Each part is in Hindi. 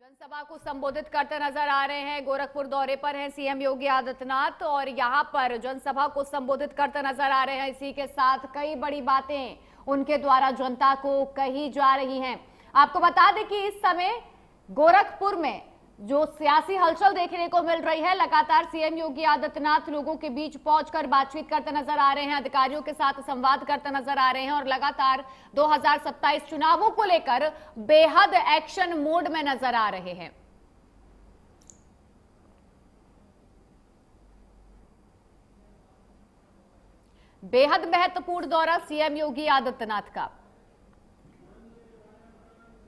जनसभा को संबोधित करते नजर आ रहे हैं। गोरखपुर दौरे पर हैं सीएम योगी आदित्यनाथ और यहां पर जनसभा को संबोधित करते नजर आ रहे हैं। इसी के साथ कई बड़ी बातें उनके द्वारा जनता को कही जा रही हैं। आपको बता दें कि इस समय गोरखपुर में जो सियासी हलचल देखने को मिल रही है, लगातार सीएम योगी आदित्यनाथ लोगों के बीच पहुंचकर बातचीत करते नजर आ रहे हैं, अधिकारियों के साथ संवाद करते नजर आ रहे हैं और लगातार 2027 चुनावों को लेकर बेहद एक्शन मोड में नजर आ रहे हैं। बेहद महत्वपूर्ण दौरा सीएम योगी आदित्यनाथ का।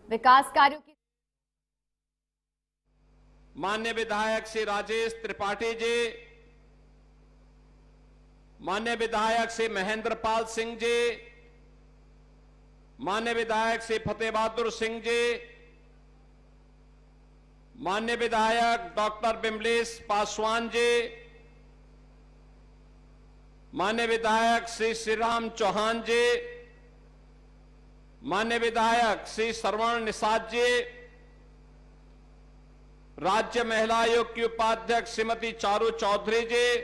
विकास कार्यों की माननीय विधायक श्री राजेश त्रिपाठी जी, माननीय विधायक श्री महेंद्र पाल सिंह जी, माननीय विधायक श्री फतेह बहादुर सिंह जी, माननीय विधायक डॉक्टर बिमलेश पासवान जी, माननीय विधायक श्री श्रीराम चौहान जी, माननीय विधायक श्री श्रवण निषाद जी, राज्य महिला आयोग की उपाध्यक्ष श्रीमती चारू चौधरी जी,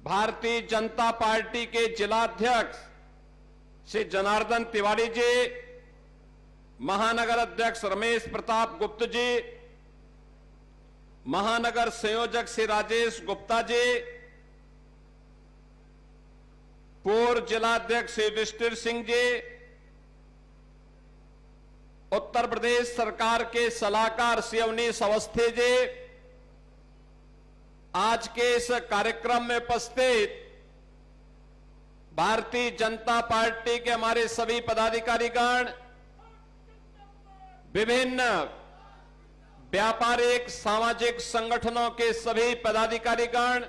भारतीय जनता पार्टी के जिलाध्यक्ष श्री जनार्दन तिवारी जी, महानगर अध्यक्ष रमेश प्रताप गुप्ता जी, महानगर संयोजक श्री राजेश गुप्ता जी, पूर्व जिलाध्यक्ष श्री युधिष्ठिर सिंह जी, उत्तर प्रदेश सरकार के सलाहकार श्री अवनीश अवस्थी जी, आज के इस कार्यक्रम में उपस्थित भारतीय जनता पार्टी के हमारे सभी पदाधिकारीगण, विभिन्न व्यापारिक सामाजिक संगठनों के सभी पदाधिकारीगण,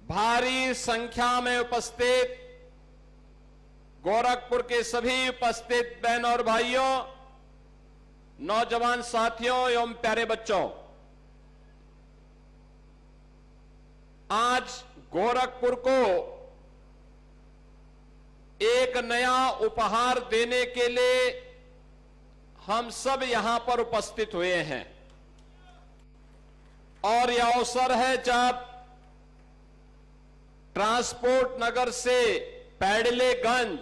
भारी संख्या में उपस्थित गोरखपुर के सभी उपस्थित बहनों और भाइयों, नौजवान साथियों एवं प्यारे बच्चों, आज गोरखपुर को एक नया उपहार देने के लिए हम सब यहां पर उपस्थित हुए हैं और यह अवसर है जब ट्रांसपोर्ट नगर से पैडलेगंज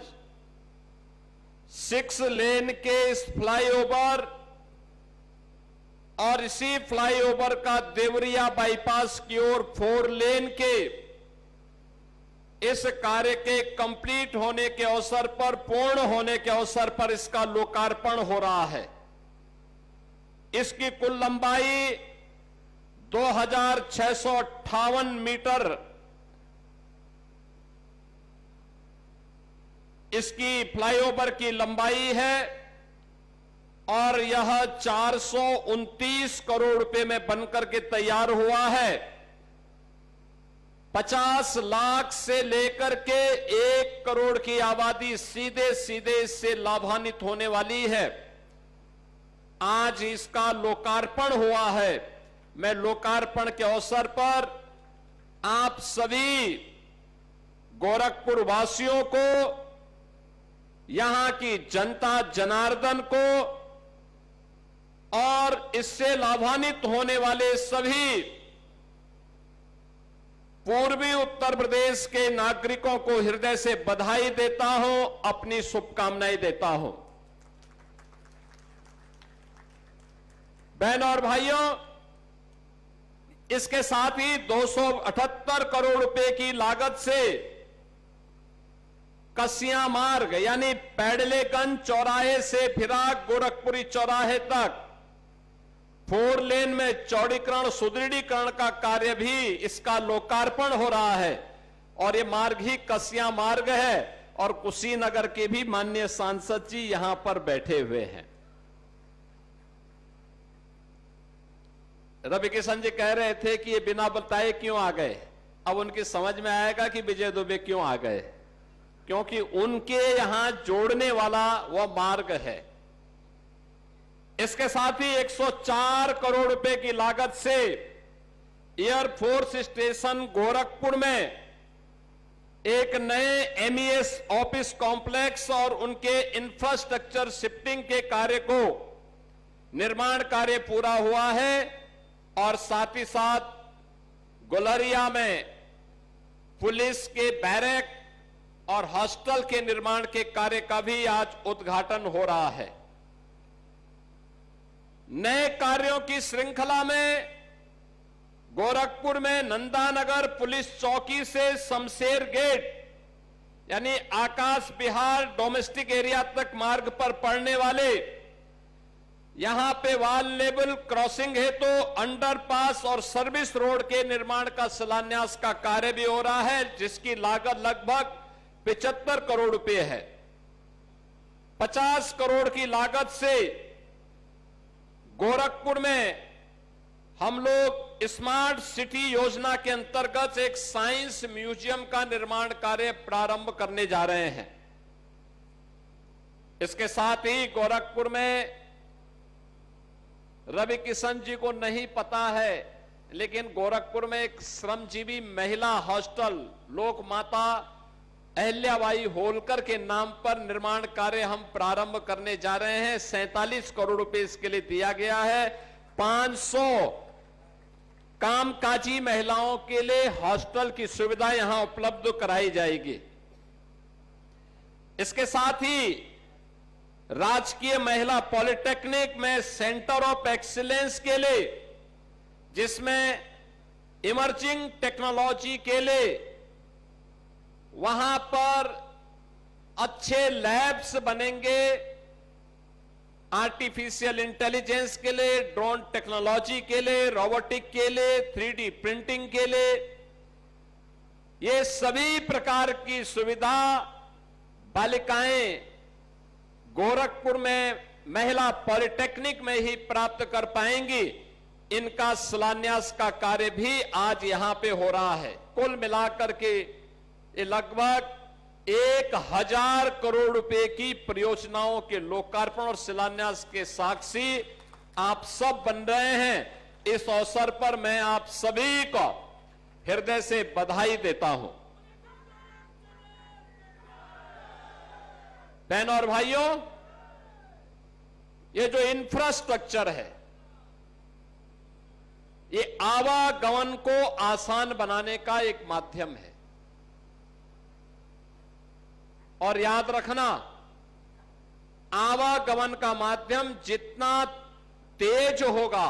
6 लेन के इस फ्लाईओवर और इसी फ्लाईओवर का देवरिया बाईपास की ओर 4 लेन के इस कार्य के कंप्लीट होने के अवसर पर, पूर्ण होने के अवसर पर इसका लोकार्पण हो रहा है। इसकी कुल लंबाई 2658 मीटर इसकी फ्लाईओवर की लंबाई है और यह 429 करोड़ रुपए में बनकर के तैयार हुआ है। 50 लाख से लेकर के 1 करोड़ की आबादी सीधे सीधे इससे लाभान्वित होने वाली है। आज इसका लोकार्पण हुआ है। मैं लोकार्पण के अवसर पर आप सभी गोरखपुर वासियों को, यहां की जनता जनार्दन को और इससे लाभान्वित होने वाले सभी पूर्वी उत्तर प्रदेश के नागरिकों को हृदय से बधाई देता हूं, अपनी शुभकामनाएं देता हूं। बहनों और भाइयों, इसके साथ ही 278 करोड़ रुपए की लागत से कसिया मार्ग यानी पैडलेगंज चौराहे से फिराक गोरखपुरी चौराहे तक 4 लेन में चौड़ीकरण सुदृढ़ीकरण का कार्य भी इसका लोकार्पण हो रहा है और ये मार्ग ही कसिया मार्ग है और कुशीनगर के भी माननीय सांसद जी यहां पर बैठे हुए हैं। रवि किशन जी कह रहे थे कि ये बिना बताए क्यों आ गए। अब उनकी समझ में आएगा कि विजय दुबे क्यों आ गए, क्योंकि उनके यहां जोड़ने वाला वह मार्ग है। इसके साथ ही 104 करोड़ रुपए की लागत से एयरफोर्स स्टेशन गोरखपुर में एक नए एमईएस ऑफिस कॉम्प्लेक्स और उनके इंफ्रास्ट्रक्चर शिफ्टिंग के कार्य को निर्माण कार्य पूरा हुआ है और साथ ही साथ गुलरिया में पुलिस के बैरक और हॉस्टल के निर्माण के कार्य का भी आज उद्घाटन हो रहा है। नए कार्यों की श्रृंखला में गोरखपुर में नंदानगर पुलिस चौकी से शमशेर गेट यानी आकाश बिहार डोमेस्टिक एरिया तक मार्ग पर पड़ने वाले यहां पे वाल लेवल क्रॉसिंग है तो अंडरपास और सर्विस रोड के निर्माण का शिलान्यास का कार्य भी हो रहा है, जिसकी लागत लगभग 75 करोड़ रुपए है। 50 करोड़ की लागत से गोरखपुर में हम लोग स्मार्ट सिटी योजना के अंतर्गत एक साइंस म्यूजियम का निर्माण कार्य प्रारंभ करने जा रहे हैं। इसके साथ ही गोरखपुर में रवि किशन जी को नहीं पता है, लेकिन गोरखपुर में एक श्रमजीवी महिला हॉस्टल लोक माता अहिल्याबाई होलकर के नाम पर निर्माण कार्य हम प्रारंभ करने जा रहे हैं। 47 करोड़ रुपए इसके लिए दिया गया है। 500 कामकाजी महिलाओं के लिए हॉस्टल की सुविधा यहां उपलब्ध कराई जाएगी। इसके साथ ही राजकीय महिला पॉलिटेक्निक में सेंटर ऑफ एक्सीलेंस के लिए, जिसमें इमर्जिंग टेक्नोलॉजी के लिए वहां पर अच्छे लैब्स बनेंगे, आर्टिफिशियल इंटेलिजेंस के लिए, ड्रोन टेक्नोलॉजी के लिए, रोबोटिक के लिए, 3D प्रिंटिंग के लिए, ये सभी प्रकार की सुविधा बालिकाएं गोरखपुर में महिला पॉलिटेक्निक में ही प्राप्त कर पाएंगी। इनका शिलान्यास का कार्य भी आज यहां पे हो रहा है। कुल मिलाकर के ये लगभग 1000 करोड़ रुपए की परियोजनाओं के लोकार्पण और शिलान्यास के साक्षी आप सब बन रहे हैं। इस अवसर पर मैं आप सभी को हृदय से बधाई देता हूं। बहनों और भाइयों, ये जो इंफ्रास्ट्रक्चर है, ये आवागमन को आसान बनाने का एक माध्यम है। और याद रखना, आवागमन का माध्यम जितना तेज होगा,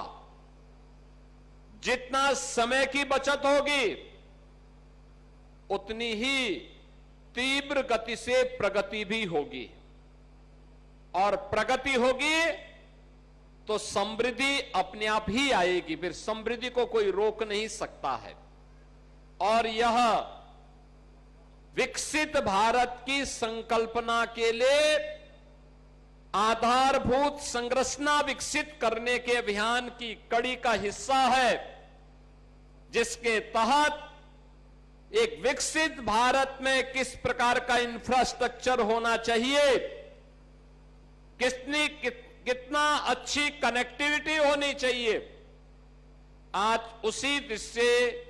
जितना समय की बचत होगी, उतनी ही तीव्र गति से प्रगति भी होगी। और प्रगति होगी तो समृद्धि अपने आप ही आएगी। फिर समृद्धि को कोई रोक नहीं सकता है। और यह विकसित भारत की संकल्पना के लिए आधारभूत संरचना विकसित करने के अभियान की कड़ी का हिस्सा है, जिसके तहत एक विकसित भारत में किस प्रकार का इंफ्रास्ट्रक्चर होना चाहिए, कितना अच्छी कनेक्टिविटी होनी चाहिए, आज उसी दिशा से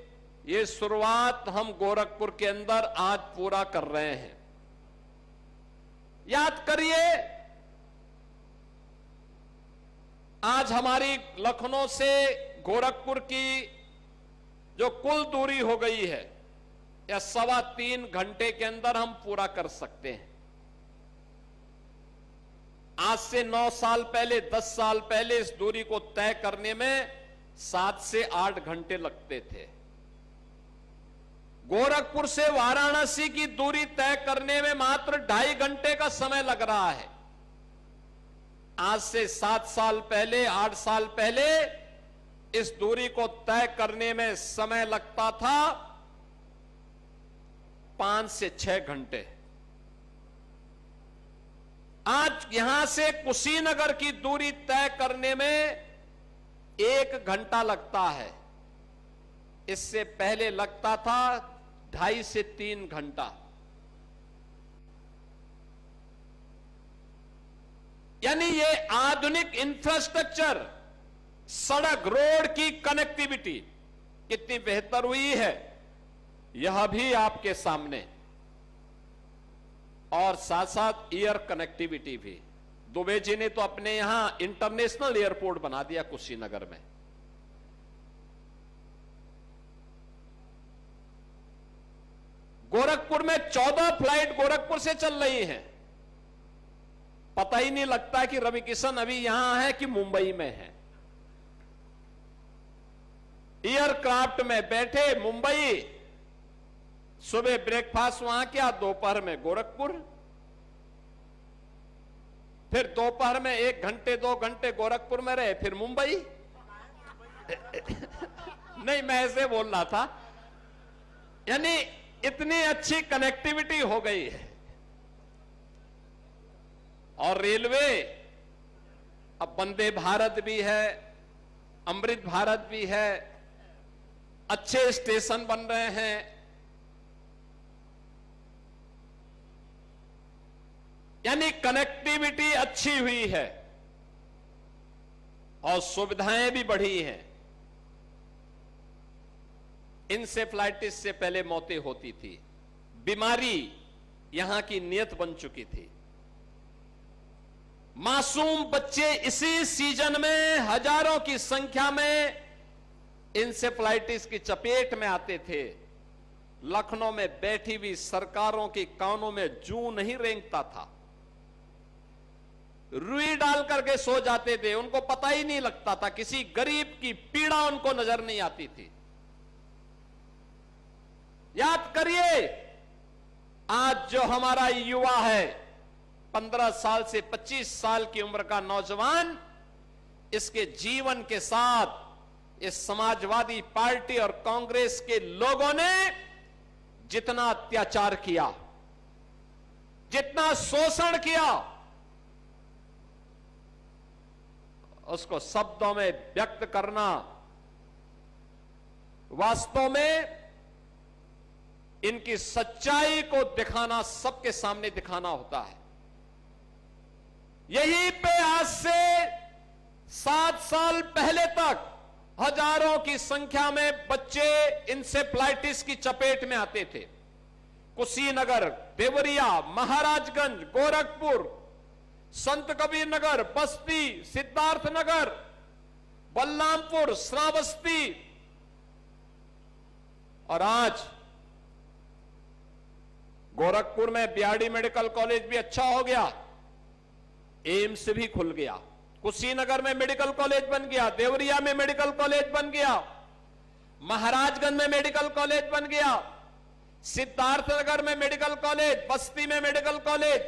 ये शुरुआत हम गोरखपुर के अंदर आज पूरा कर रहे हैं। याद करिए, आज हमारी लखनऊ से गोरखपुर की जो कुल दूरी हो गई है, या 3.25 घंटे के अंदर हम पूरा कर सकते हैं। आज से 9 साल पहले, 10 साल पहले इस दूरी को तय करने में 7 से 8 घंटे लगते थे। गोरखपुर से वाराणसी की दूरी तय करने में मात्र 2.5 घंटे का समय लग रहा है। आज से 7 साल पहले, 8 साल पहले इस दूरी को तय करने में समय लगता था 5 से 6 घंटे। आज यहां से कुशीनगर की दूरी तय करने में 1 घंटा लगता है। इससे पहले लगता था 2.5 से 3 घंटा। यानी ये आधुनिक इंफ्रास्ट्रक्चर, सड़क रोड की कनेक्टिविटी कितनी बेहतर हुई है, यह भी आपके सामने। और साथ साथ एयर कनेक्टिविटी भी। दुबे जी ने तो अपने यहां इंटरनेशनल एयरपोर्ट बना दिया कुशीनगर में। गोरखपुर में 14 फ्लाइट गोरखपुर से चल रही हैं। पता ही नहीं लगता कि रवि किशन अभी यहां है कि मुंबई में है। एयरक्राफ्ट में बैठे मुंबई, सुबह ब्रेकफास्ट वहां किया, दोपहर में गोरखपुर, फिर दोपहर में 1 घंटे 2 घंटे गोरखपुर में रहे, फिर मुंबई। नहीं, मैं ऐसे बोल रहा था, यानी इतनी अच्छी कनेक्टिविटी हो गई है। और रेलवे, अब वंदे भारत भी है, अमृत भारत भी है, अच्छे स्टेशन बन रहे हैं। यानी कनेक्टिविटी अच्छी हुई है और सुविधाएं भी बढ़ी हैं। इंसेफ्लाइटिस से पहले मौतें होती थी, बीमारी यहां की नियत बन चुकी थी। मासूम बच्चे इसी सीजन में हजारों की संख्या में इंसेफ्लाइटिस की चपेट में आते थे। लखनऊ में बैठी हुई सरकारों के कानों में जूं नहीं रेंगता था, रुई डाल करके सो जाते थे, उनको पता ही नहीं लगता था, किसी गरीब की पीड़ा उनको नजर नहीं आती थी। याद करिए, आज जो हमारा युवा है, 15 साल से 25 साल की उम्र का नौजवान, इसके जीवन के साथ इस समाजवादी पार्टी और कांग्रेस के लोगों ने जितना अत्याचार किया, जितना शोषण किया, उसको शब्दों में व्यक्त करना वास्तव में इनकी सच्चाई को दिखाना, सबके सामने दिखाना होता है। यहीं पे आज से 7 साल पहले तक हजारों की संख्या में बच्चे इंसेफ्लाइटिस की चपेट में आते थे। कुशीनगर, देवरिया, महाराजगंज, गोरखपुर, संत कबीर नगर, बस्ती, सिद्धार्थनगर, बलरामपुर, श्रावस्ती, और आज गोरखपुर में बीआरडी मेडिकल कॉलेज भी अच्छा हो गया, एम्स भी खुल गया, कुशीनगर में मेडिकल कॉलेज बन गया, देवरिया में मेडिकल कॉलेज बन गया, महाराजगंज में मेडिकल कॉलेज बन गया, सिद्धार्थनगर में मेडिकल कॉलेज, बस्ती में मेडिकल कॉलेज,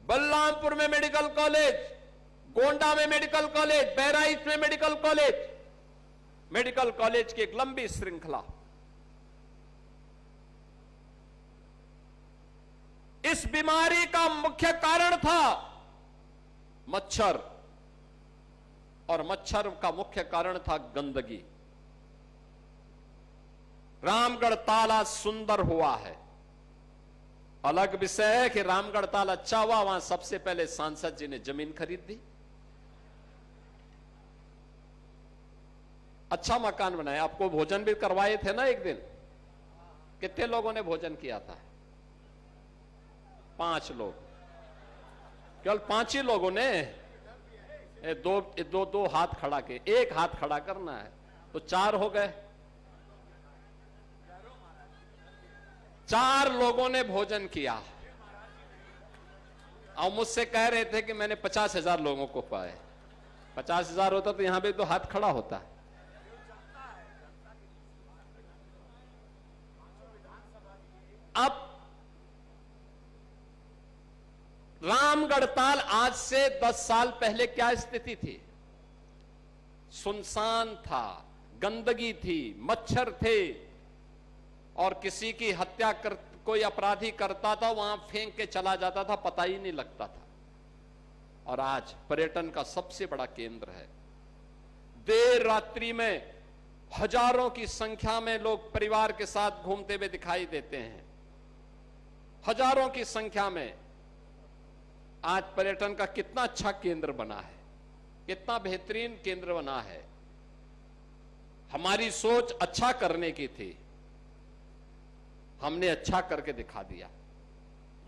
बलरामपुर में मेडिकल कॉलेज, गोंडा में मेडिकल कॉलेज, बहराइच में मेडिकल कॉलेज, मेडिकल कॉलेज की एक लंबी श्रृंखला। इस बीमारी का मुख्य कारण था मच्छर, और मच्छर का मुख्य कारण था गंदगी। रामगढ़ ताल आज सुंदर हुआ है, अलग विषय है कि रामगढ़ ताल अच्छा हुआ, वहां सबसे पहले सांसद जी ने जमीन खरीद दी, अच्छा मकान बनाया, आपको भोजन भी करवाए थे ना एक दिन। कितने लोगों ने भोजन किया था? 5 लोग, केवल 5 ही लोगों ने। दो हाथ खड़ा के, एक हाथ खड़ा करना है तो 4 हो गए। 4 लोगों ने भोजन किया और मुझसे कह रहे थे कि मैंने 50,000 लोगों को पाए। 50,000 होता तो यहां पे तो हाथ खड़ा होता। अब रामगढ़ ताल आज से 10 साल पहले क्या स्थिति थी? सुनसान था, गंदगी थी, मच्छर थे, और किसी की हत्या कोई अपराधी करता था वहां फेंक के चला जाता था, पता ही नहीं लगता था। और आज पर्यटन का सबसे बड़ा केंद्र है। देर रात्रि में हजारों की संख्या में लोग परिवार के साथ घूमते हुए दिखाई देते हैं, हजारों की संख्या में। आज पर्यटन का कितना अच्छा केंद्र बना है, कितना बेहतरीन केंद्र बना है। हमारी सोच अच्छा करने की थी, हमने अच्छा करके दिखा दिया।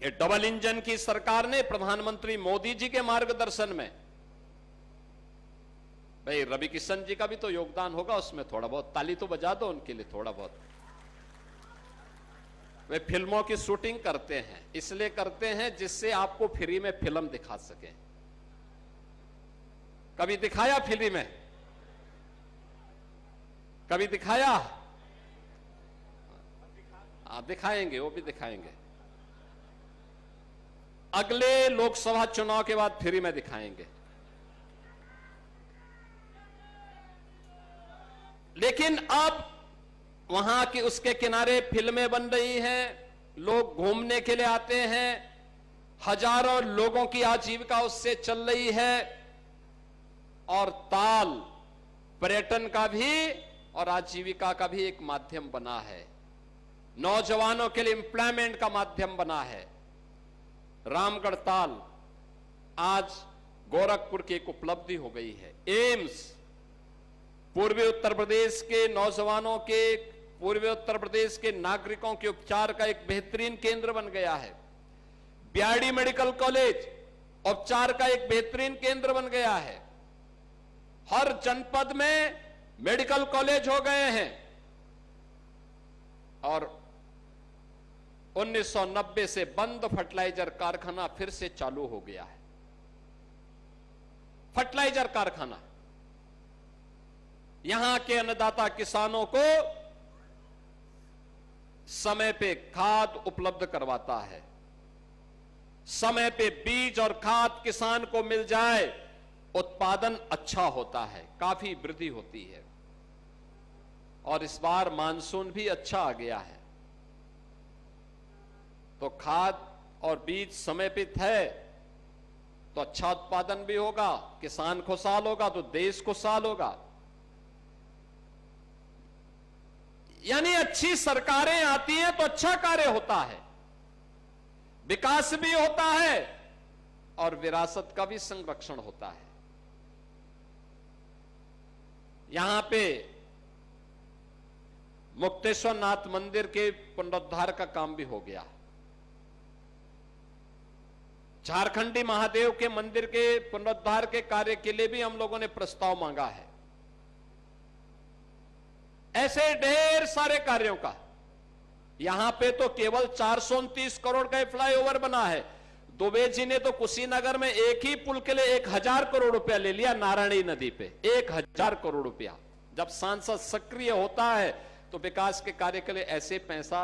ये डबल इंजन की सरकार ने प्रधानमंत्री मोदी जी के मार्गदर्शन में, भाई रवि किशन जी का भी तो योगदान होगा उसमें, थोड़ा बहुत ताली तो बजा दो उनके लिए थोड़ा बहुत। वे फिल्मों की शूटिंग करते हैं, इसलिए करते हैं जिससे आपको फ्री में फिल्म दिखा सके। कभी दिखाया फ्री में? कभी दिखाया? दिखाएंगे, वो भी दिखाएंगे। अगले लोकसभा चुनाव के बाद फ्री में दिखाएंगे। लेकिन अब वहां की उसके किनारे फिल्में बन रही हैं, लोग घूमने के लिए आते हैं, हजारों लोगों की आजीविका उससे चल रही है, और ताल पर्यटन का भी और आजीविका का भी एक माध्यम बना है, नौजवानों के लिए एम्प्लॉयमेंट का माध्यम बना है। रामगढ़ ताल आज गोरखपुर की एक उपलब्धि हो गई है। एम्स पूर्वी उत्तर प्रदेश के नौजवानों के, पूर्वी उत्तर प्रदेश के नागरिकों के उपचार का एक बेहतरीन केंद्र बन गया है। बीआरडी मेडिकल कॉलेज उपचार का एक बेहतरीन केंद्र बन गया है। हर जनपद में मेडिकल कॉलेज हो गए हैं, और 1990 से बंद फर्टिलाइजर कारखाना फिर से चालू हो गया है। फर्टिलाइजर कारखाना यहां के अन्नदाता किसानों को समय पे खाद उपलब्ध करवाता है। समय पे बीज और खाद किसान को मिल जाए, उत्पादन अच्छा होता है, काफी वृद्धि होती है। और इस बार मानसून भी अच्छा आ गया है, तो खाद और बीज समय पे है तो अच्छा उत्पादन भी होगा, किसान खुशहाल होगा तो देश खुशहाल होगा। यानी अच्छी सरकारें आती हैं तो अच्छा कार्य होता है, विकास भी होता है और विरासत का भी संरक्षण होता है। यहां पे मुक्तेश्वर नाथ मंदिर के पुनरुद्धार का काम भी हो गया। झारखंडी महादेव के मंदिर के पुनरुद्धार के कार्य के लिए भी हम लोगों ने प्रस्ताव मांगा है। ऐसे ढेर सारे कार्यों का यहां पे तो केवल 429 करोड़ का फ्लाईओवर बना है। दुबे जी ने तो कुशीनगर में एक ही पुल के लिए 1000 करोड़ रुपया ले लिया, नारायणी नदी पे 1000 करोड़ रुपया। जब सांसद सक्रिय होता है तो विकास के कार्य के लिए ऐसे पैसा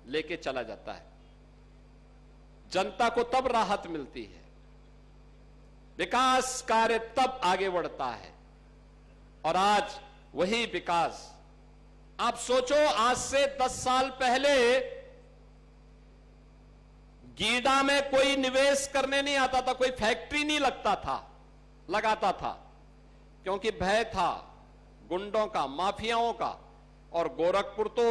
लेके चला जाता है, जनता को तब राहत मिलती है, विकास कार्य तब आगे बढ़ता है। और आज वही विकास, आप सोचो आज से 10 साल पहले गीडा में कोई निवेश करने नहीं आता था, कोई फैक्ट्री नहीं लगाता था, क्योंकि भय था गुंडों का, माफियाओं का। और गोरखपुर तो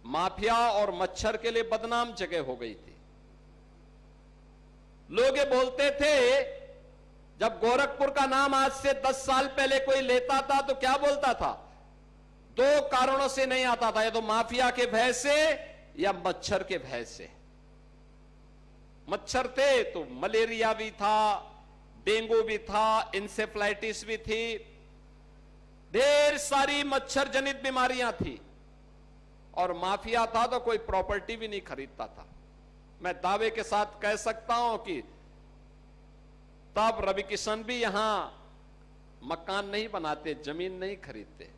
माफिया और मच्छर के लिए बदनाम जगह हो गई थी। लोग ये बोलते थे, जब गोरखपुर का नाम आज से 10 साल पहले कोई लेता था तो क्या बोलता था? 2 कारणों से नहीं आता था, या तो माफिया के भय से या मच्छर के भय से। मच्छर थे तो मलेरिया भी था, डेंगू भी था, इंसेफ्लाइटिस भी थी, ढेर सारी मच्छर जनित बीमारियां थी। और माफिया था तो कोई प्रॉपर्टी भी नहीं खरीदता था। मैं दावे के साथ कह सकता हूं कि तब रवि किशन भी यहां मकान नहीं बनाते, जमीन नहीं खरीदते।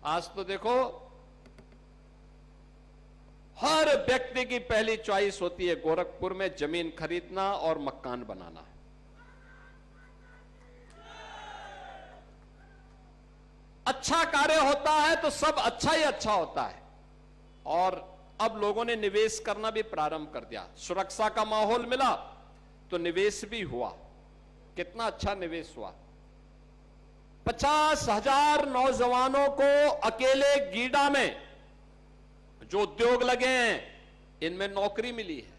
आज तो देखो हर व्यक्ति की पहली चॉइस होती है गोरखपुर में जमीन खरीदना और मकान बनाना। अच्छा कार्य होता है तो सब अच्छा ही अच्छा होता है। और अब लोगों ने निवेश करना भी प्रारंभ कर दिया। सुरक्षा का माहौल मिला तो निवेश भी हुआ। कितना अच्छा निवेश हुआ। 50,000 नौजवानों को अकेले गीडा में जो उद्योग लगे हैं, इनमें नौकरी मिली है,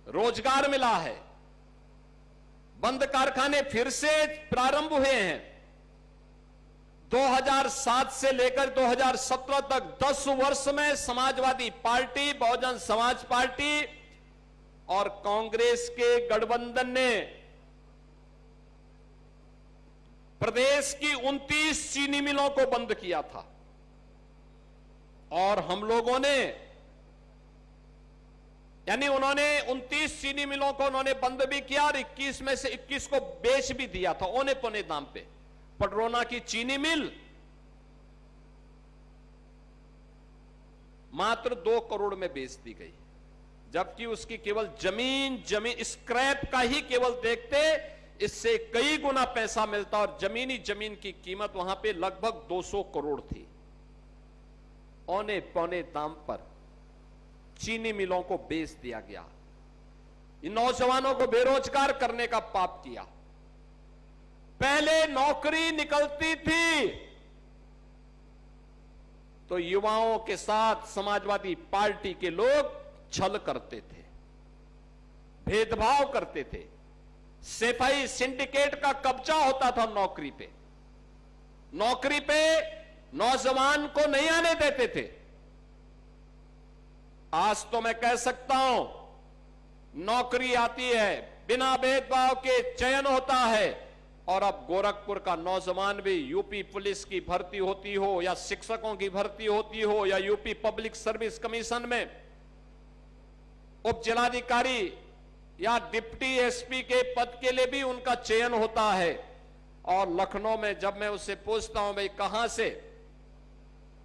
रोजगार मिला है। बंद कारखाने फिर से प्रारंभ हुए हैं। 2007 से लेकर 2017 तक 10 वर्ष में समाजवादी पार्टी, बहुजन समाज पार्टी और कांग्रेस के गठबंधन ने प्रदेश की 29 चीनी मिलों को बंद किया था और हम लोगों ने, यानी उन्होंने 29 चीनी मिलों को उन्होंने बंद भी किया और 21 में से 21 को बेच भी दिया था औने पौने दाम पे। पडरौना की चीनी मिल मात्र 2 करोड़ में बेच दी गई, जबकि उसकी केवल जमीन स्क्रैप का ही केवल देखते इससे कई गुना पैसा मिलता और जमीन की कीमत वहां पे लगभग 200 करोड़ थी। औने पौने दाम पर चीनी मिलों को बेच दिया गया। इन नौजवानों को बेरोजगार करने का पाप किया। पहले नौकरी निकलती थी तो युवाओं के साथ समाजवादी पार्टी के लोग छल करते थे, भेदभाव करते थे। सेफाई सिंडिकेट का कब्जा होता था नौकरी पे। नौकरी पे नौजवान को नहीं आने देते थे। आज तो मैं कह सकता हूं, नौकरी आती है, बिना भेदभाव के चयन होता है। और अब गोरखपुर का नौजवान भी यूपी पुलिस की भर्ती होती हो या शिक्षकों की भर्ती होती हो या यूपी पब्लिक सर्विस कमीशन में उप जिलाधिकारी या डिप्टी एसपी के पद के लिए भी उनका चयन होता है। और लखनऊ में जब मैं उससे पूछता हूं भाई कहां से,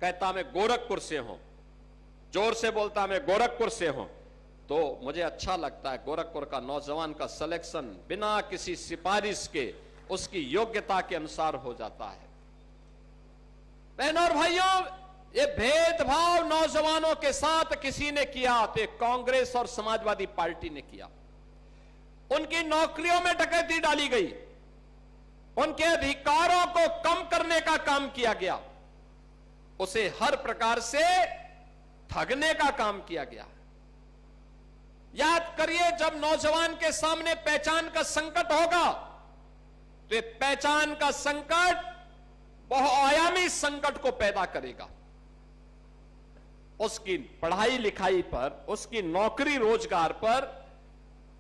कहता मैं गोरखपुर से हूं, जोर से बोलता मैं गोरखपुर से हूं। तो मुझे अच्छा लगता है, गोरखपुर का नौजवान का सिलेक्शन बिना किसी सिफारिश के उसकी योग्यता के अनुसार हो जाता है। बहनों और भाइयों, ये भेदभाव नौजवानों के साथ किसी ने किया तो कांग्रेस और समाजवादी पार्टी ने किया। उनकी नौकरियों में डकैती डाली गई, उनके अधिकारों को कम करने का काम किया गया, उसे हर प्रकार से ठगने का काम किया गया। याद करिए, जब नौजवान के सामने पहचान का संकट होगा तो पहचान का संकट बहुआयामी संकट को पैदा करेगा। उसकी पढ़ाई लिखाई पर, उसकी नौकरी रोजगार पर,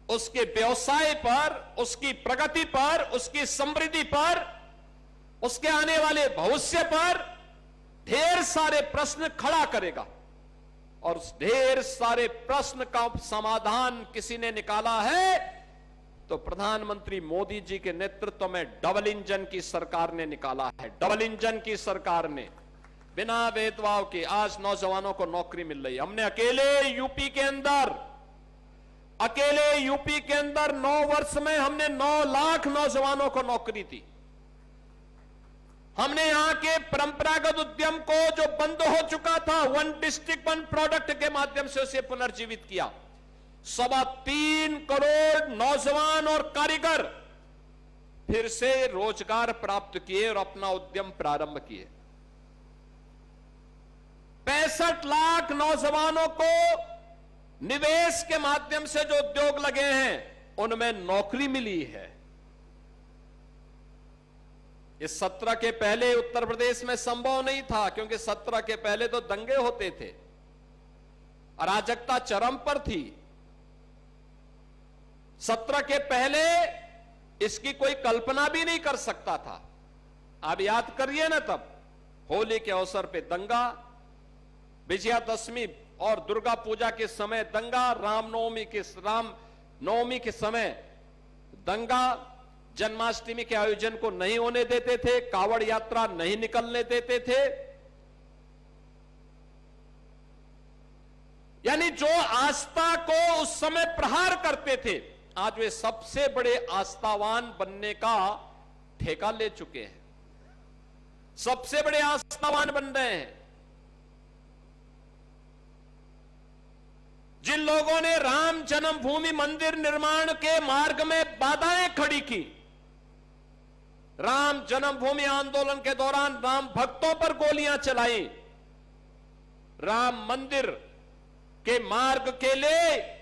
उसके व्यवसाय पर, उसकी प्रगति पर, उसकी समृद्धि पर, उसके आने वाले भविष्य पर ढेर सारे प्रश्न खड़ा करेगा। और उस ढेर सारे प्रश्न का समाधान किसी ने निकाला है तो प्रधानमंत्री मोदी जी के नेतृत्व में डबल इंजन की सरकार ने निकाला है। डबल इंजन की सरकार ने बिना भेदभाव के आज नौजवानों को नौकरी मिल रही है। हमने अकेले यूपी के अंदर 9 वर्ष में हमने 9 लाख नौजवानों को नौकरी दी। हमने यहां के परंपरागत उद्यम को जो बंद हो चुका था, 1 डिस्ट्रिक्ट 1 प्रोडक्ट के माध्यम से उसे पुनर्जीवित किया। 3.25 करोड़ नौजवान और कारीगर फिर से रोजगार प्राप्त किए और अपना उद्यम प्रारंभ किए। 65 लाख नौजवानों को निवेश के माध्यम से जो उद्योग लगे हैं उनमें नौकरी मिली है। इस 17 के पहले उत्तर प्रदेश में संभव नहीं था, क्योंकि 17 के पहले तो दंगे होते थे, अराजकता चरम पर थी। 17 के पहले इसकी कोई कल्पना भी नहीं कर सकता था। आप याद करिए ना, तब होली के अवसर पे दंगा, विजयादशमी और दुर्गा पूजा के समय दंगा, रामनवमी के समय दंगा, जन्माष्टमी के आयोजन को नहीं होने देते थे, कावड़ यात्रा नहीं निकलने देते थे। यानी जो आस्था को उस समय प्रहार करते थे, आज वे सबसे बड़े आस्थावान बनने का ठेका ले चुके हैं, सबसे बड़े आस्थावान बन रहे हैं। जिन लोगों ने राम जन्मभूमि मंदिर निर्माण के मार्ग में बाधाएं खड़ी की, राम जन्मभूमि आंदोलन के दौरान राम भक्तों पर गोलियां चलाई, राम मंदिर के मार्ग के लिए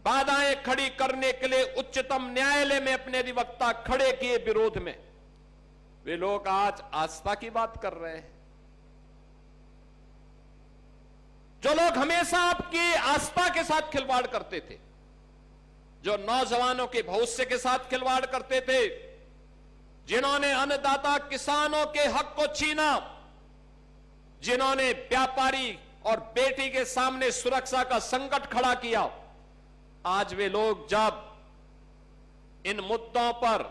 बाधाएं खड़ी करने के लिए उच्चतम न्यायालय में अपने अधिवक्ता खड़े किए विरोध में, वे लोग आज आस्था की बात कर रहे हैं। जो लोग हमेशा आपकी आस्था के साथ खिलवाड़ करते थे, जो नौजवानों के भविष्य के साथ खिलवाड़ करते थे, जिन्होंने अन्नदाता किसानों के हक को छीना, जिन्होंने व्यापारी और बेटी के सामने सुरक्षा का संकट खड़ा किया, आज वे लोग जब इन मुद्दों पर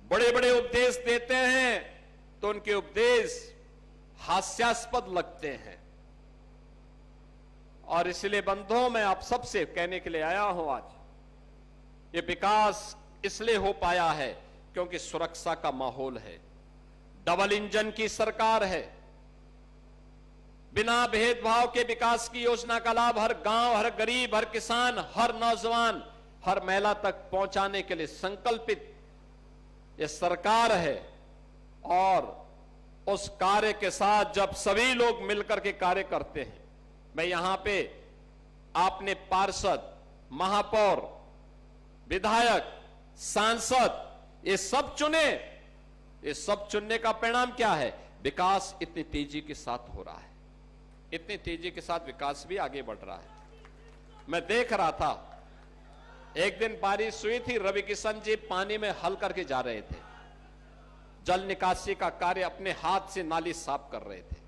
बड़े बड़े उपदेश देते हैं तो उनके उपदेश हास्यास्पद लगते हैं। और इसलिए बंधुओं, मैं आप सबसे कहने के लिए आया हूं, आज ये विकास इसलिए हो पाया है क्योंकि सुरक्षा का माहौल है, डबल इंजन की सरकार है, बिना भेदभाव के विकास की योजना का लाभ हर गांव, हर गरीब, हर किसान, हर नौजवान, हर महिला तक पहुंचाने के लिए संकल्पित ये सरकार है। और उस कार्य के साथ जब सभी लोग मिलकर के कार्य करते हैं, मैं यहां पे आपने पार्षद, महापौर, विधायक, सांसद ये सब चुने, ये सब चुनने का परिणाम क्या है? विकास इतनी तेजी के साथ हो रहा है, इतनी तेजी के साथ विकास भी आगे बढ़ रहा है। मैं देख रहा था, एक दिन बारिश हुई थी, रवि किशन जी पानी में हल करके जा रहे थे, जल निकासी का कार्य अपने हाथ से नाली साफ कर रहे थे।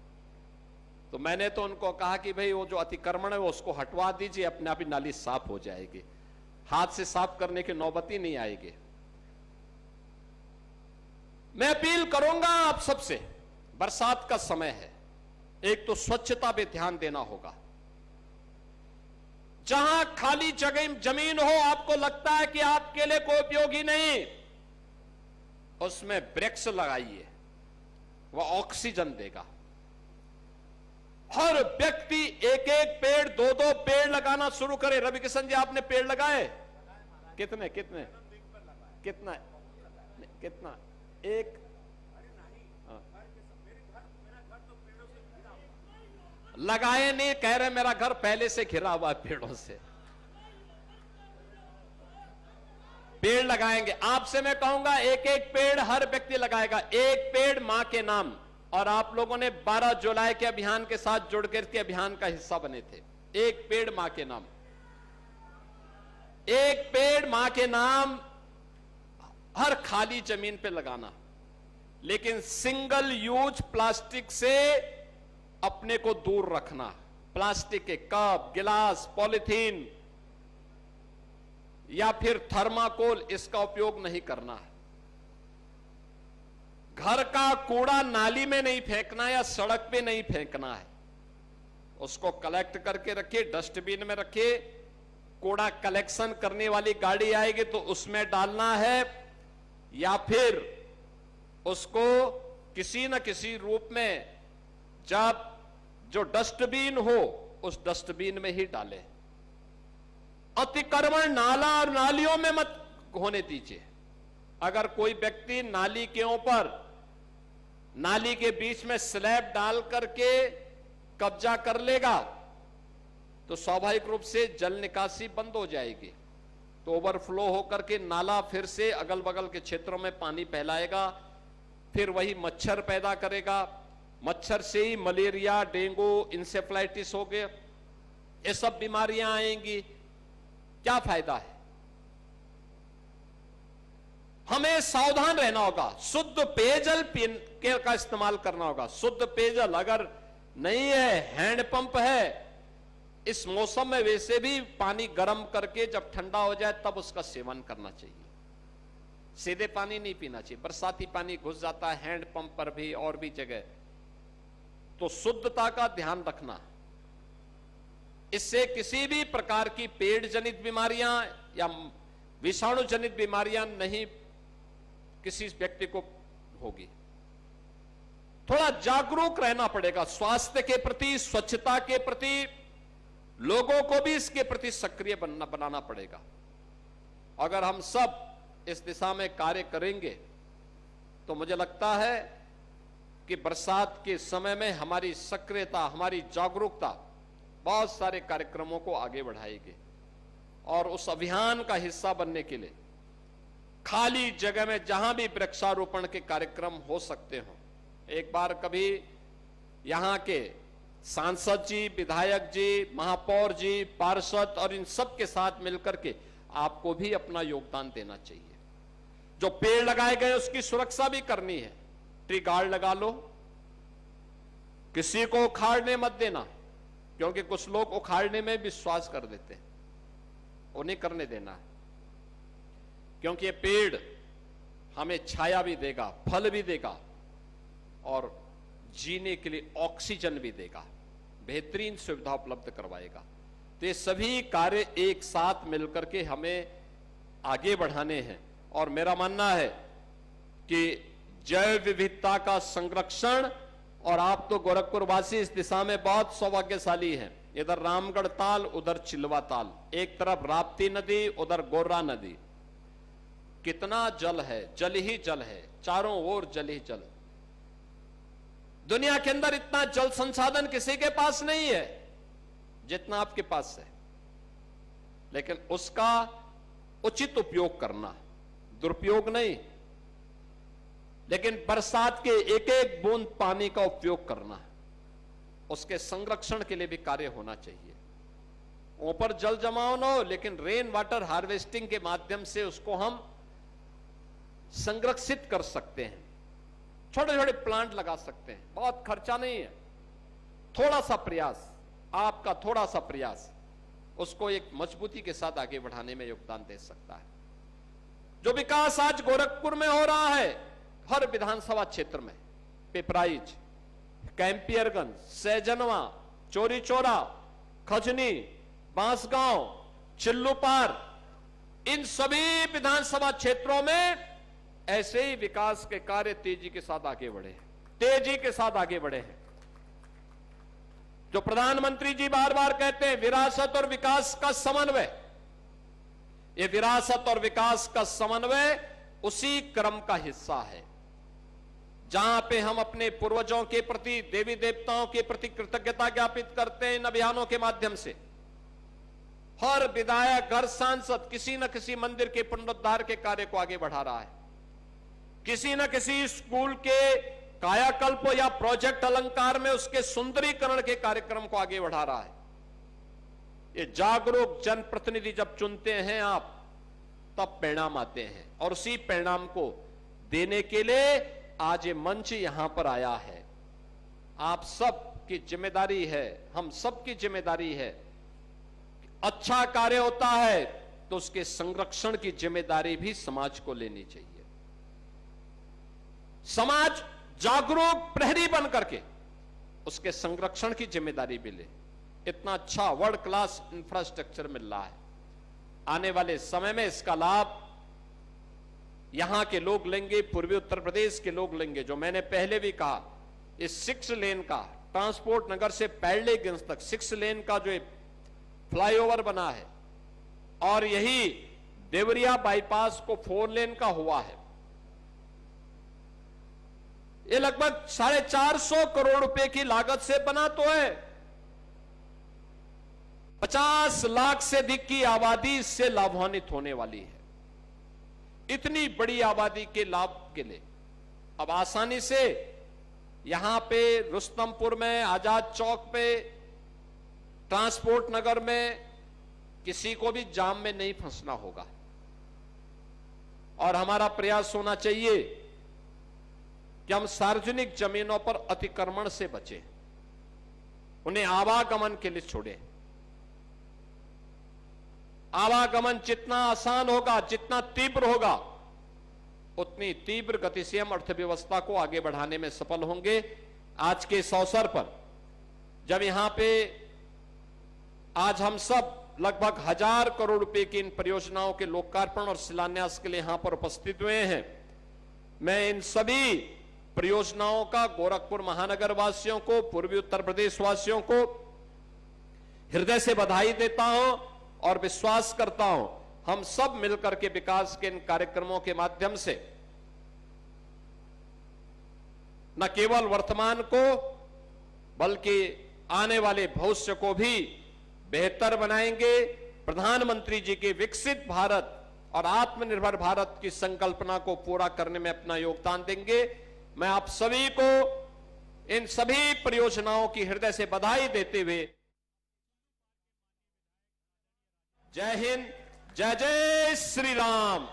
तो मैंने तो उनको कहा कि भाई वो जो अतिक्रमण है वो उसको हटवा दीजिए, अपने आप ही नाली साफ हो जाएगी, हाथ से साफ करने की नौबत ही नहीं आएगी। मैं अपील करूंगा आप सबसे, बरसात का समय है, एक तो स्वच्छता पे ध्यान देना होगा। जहां खाली जगह जमीन हो, आपको लगता है कि आपके लिए कोई उपयोगी नहीं, उसमें वृक्ष लगाइए, वह ऑक्सीजन देगा। हर व्यक्ति एक एक पेड़, दो दो पेड़ लगाना शुरू करे। रवि किशन जी, आपने पेड़ लगाए? कितने कितने कितना कितना? एक लगाए नहीं, कह रहे मेरा घर पहले से घिरा हुआ है पेड़ों से। पेड़ लगाएंगे, आपसे मैं कहूंगा एक एक पेड़ हर व्यक्ति लगाएगा, एक पेड़ मां के नाम। और आप लोगों ने 12 जुलाई के अभियान के साथ जुड़ करके अभियान का हिस्सा बने थे। एक पेड़ मां के नाम, एक पेड़ मां के नाम हर खाली जमीन पे लगाना। लेकिन सिंगल यूज प्लास्टिक से अपने को दूर रखना। प्लास्टिक के कप, गिलास, पॉलिथीन या फिर थर्माकोल, इसका उपयोग नहीं करना है। घर का कूड़ा नाली में नहीं फेंकना या सड़क पे नहीं फेंकना है, उसको कलेक्ट करके रखिए, डस्टबिन में रखिए। कूड़ा कलेक्शन करने वाली गाड़ी आएगी तो उसमें डालना है, या फिर उसको किसी न किसी रूप में जब जो डस्टबिन हो उस डस्टबिन में ही डालें। अतिक्रमण नाला और नालियों में मत होने दीजिए। अगर कोई व्यक्ति नाली के ऊपर, नाली के बीच में स्लैब डाल करके कब्जा कर लेगा तो स्वाभाविक रूप से जल निकासी बंद हो जाएगी, तो ओवरफ्लो होकर के नाला फिर से अगल बगल के क्षेत्रों में पानी फैलाएगा, फिर वही मच्छर पैदा करेगा। मच्छर से ही मलेरिया, डेंगू, इंसेफ्लाइटिस हो गए, ये सब बीमारियां आएंगी। क्या फायदा है? हमें सावधान रहना होगा, शुद्ध पेयजल का इस्तेमाल करना होगा। शुद्ध पेयजल अगर नहीं है, हैंडपंप है, इस मौसम में वैसे भी पानी गर्म करके जब ठंडा हो जाए तब उसका सेवन करना चाहिए। सीधे पानी नहीं पीना चाहिए, बरसाती पानी घुस जाता है हैंडपंप पर भी और भी जगह। तो शुद्धता का ध्यान रखना, इससे किसी भी प्रकार की पेट जनित बीमारियां या विषाणु जनित बीमारियां नहीं किसी व्यक्ति को होगी। थोड़ा जागरूक रहना पड़ेगा स्वास्थ्य के प्रति, स्वच्छता के प्रति। लोगों को भी इसके प्रति सक्रिय बनाना पड़ेगा। अगर हम सब इस दिशा में कार्य करेंगे तो मुझे लगता है कि बरसात के समय में हमारी सक्रियता, हमारी जागरूकता बहुत सारे कार्यक्रमों को आगे बढ़ाएगी। और उस अभियान का हिस्सा बनने के लिए खाली जगह में जहां भी वृक्षारोपण के कार्यक्रम हो सकते हो, एक बार कभी यहां के सांसद जी, विधायक जी, महापौर जी, पार्षद और इन सब के साथ मिलकर के आपको भी अपना योगदान देना चाहिए। जो पेड़ लगाए गए उसकी सुरक्षा भी करनी है, ट्री गार्ड लगा लो, किसी को उखाड़ने मत देना, क्योंकि कुछ लोग उखाड़ने में विश्वास कर देते हैं, वो नहीं करने देना है, क्योंकि ये पेड़ हमें छाया भी देगा, फल भी देगा और जीने के लिए ऑक्सीजन भी देगा, बेहतरीन सुविधा उपलब्ध करवाएगा। तो ये सभी कार्य एक साथ मिलकर के हमें आगे बढ़ाने हैं और मेरा मानना है कि जैव विविधता का संरक्षण, और आप तो गोरखपुर वासी इस दिशा में बहुत सौभाग्यशाली हैं, इधर रामगढ़ ताल, उधर चिल्वा ताल, एक तरफ राप्ती नदी, उधर गोर्रा नदी, कितना जल है, जल ही जल है, चारों ओर जल ही जल। दुनिया के अंदर इतना जल संसाधन किसी के पास नहीं है जितना आपके पास है, लेकिन उसका उचित उपयोग करना, दुरुपयोग नहीं, लेकिन बरसात के एक एक बूंद पानी का उपयोग करना, उसके संरक्षण के लिए भी कार्य होना चाहिए। ऊपर जल जमाव न हो, लेकिन रेन वाटर हार्वेस्टिंग के माध्यम से उसको हम संरक्षित कर सकते हैं, छोटे छोटे प्लांट लगा सकते हैं, बहुत खर्चा नहीं है, थोड़ा सा प्रयास, आपका थोड़ा सा प्रयास उसको एक मजबूती के साथ आगे बढ़ाने में योगदान दे सकता है। जो विकास आज गोरखपुर में हो रहा है, हर विधानसभा क्षेत्र में, पिपराइच, कैंपियरगंज, सैजनवा, चोरी चौरा, खजनी, बांसगांव, चिल्लूपार, इन सभी विधानसभा क्षेत्रों में ऐसे ही विकास के कार्य तेजी के साथ आगे बढ़े हैं, तेजी के साथ आगे बढ़े हैं। जो प्रधानमंत्री जी बार बार कहते हैं विरासत और विकास का समन्वय, ये विरासत और विकास का समन्वय उसी क्रम का हिस्सा है जहां पे हम अपने पूर्वजों के प्रति, देवी देवताओं के प्रति कृतज्ञता ज्ञापित करते हैं। इन अभियानों के माध्यम से हर विधायक, हर सांसद किसी न किसी मंदिर के पुनरुद्धार के कार्य को आगे बढ़ा रहा है, किसी न किसी स्कूल के कायाकल्प या प्रोजेक्ट अलंकार में उसके सुंदरीकरण के कार्यक्रम को आगे बढ़ा रहा है। ये जागरूक जनप्रतिनिधि जब चुनते हैं आप, तब परिणाम आते हैं, और उसी परिणाम को देने के लिए आज ये मंच यहां पर आया है। आप सब की जिम्मेदारी है, हम सब की जिम्मेदारी है, अच्छा कार्य होता है तो उसके संरक्षण की जिम्मेदारी भी समाज को लेनी चाहिए। समाज जागरूक प्रहरी बन करके उसके संरक्षण की जिम्मेदारी भी ले। इतना अच्छा वर्ल्ड क्लास इंफ्रास्ट्रक्चर मिल रहा है, आने वाले समय में इसका लाभ यहां के लोग लेंगे, पूर्वी उत्तर प्रदेश के लोग लेंगे। जो मैंने पहले भी कहा, इस 6 लेन का, ट्रांसपोर्ट नगर से पैरलेगंज तक 6 लेन का जो फ्लाईओवर बना है, और यही देवरिया बाईपास को 4 लेन का हुआ है, ये लगभग 450 करोड़ रुपए की लागत से बना तो है। 50 लाख से अधिक की आबादी इससे लाभान्वित होने वाली है। इतनी बड़ी आबादी के लाभ के लिए अब आसानी से यहां पे रुस्तमपुर में, आजाद चौक पे, ट्रांसपोर्ट नगर में किसी को भी जाम में नहीं फंसना होगा। और हमारा प्रयास होना चाहिए कि हम सार्वजनिक जमीनों पर अतिक्रमण से बचें, उन्हें आवागमन के लिए छोड़ें। आवागमन जितना आसान होगा, जितना तीव्र होगा, उतनी तीव्र गति से हम अर्थव्यवस्था को आगे बढ़ाने में सफल होंगे। आज के इस अवसर पर जब यहां पे आज हम सब लगभग 1000 करोड़ रुपए की इन परियोजनाओं के लोकार्पण और शिलान्यास के लिए यहां पर उपस्थित हुए हैं, मैं इन सभी परियोजनाओं का गोरखपुर महानगर वासियों को, पूर्वी उत्तर प्रदेश वासियों को हृदय से बधाई देता हूं और विश्वास करता हूं हम सब मिलकर के विकास के इन कार्यक्रमों के माध्यम से न केवल वर्तमान को बल्कि आने वाले भविष्य को भी बेहतर बनाएंगे। प्रधानमंत्री जी के विकसित भारत और आत्मनिर्भर भारत की संकल्पना को पूरा करने में अपना योगदान देंगे। मैं आप सभी को इन सभी परियोजनाओं की हृदय से बधाई देते हुए जय हिंद, जय जय श्री राम।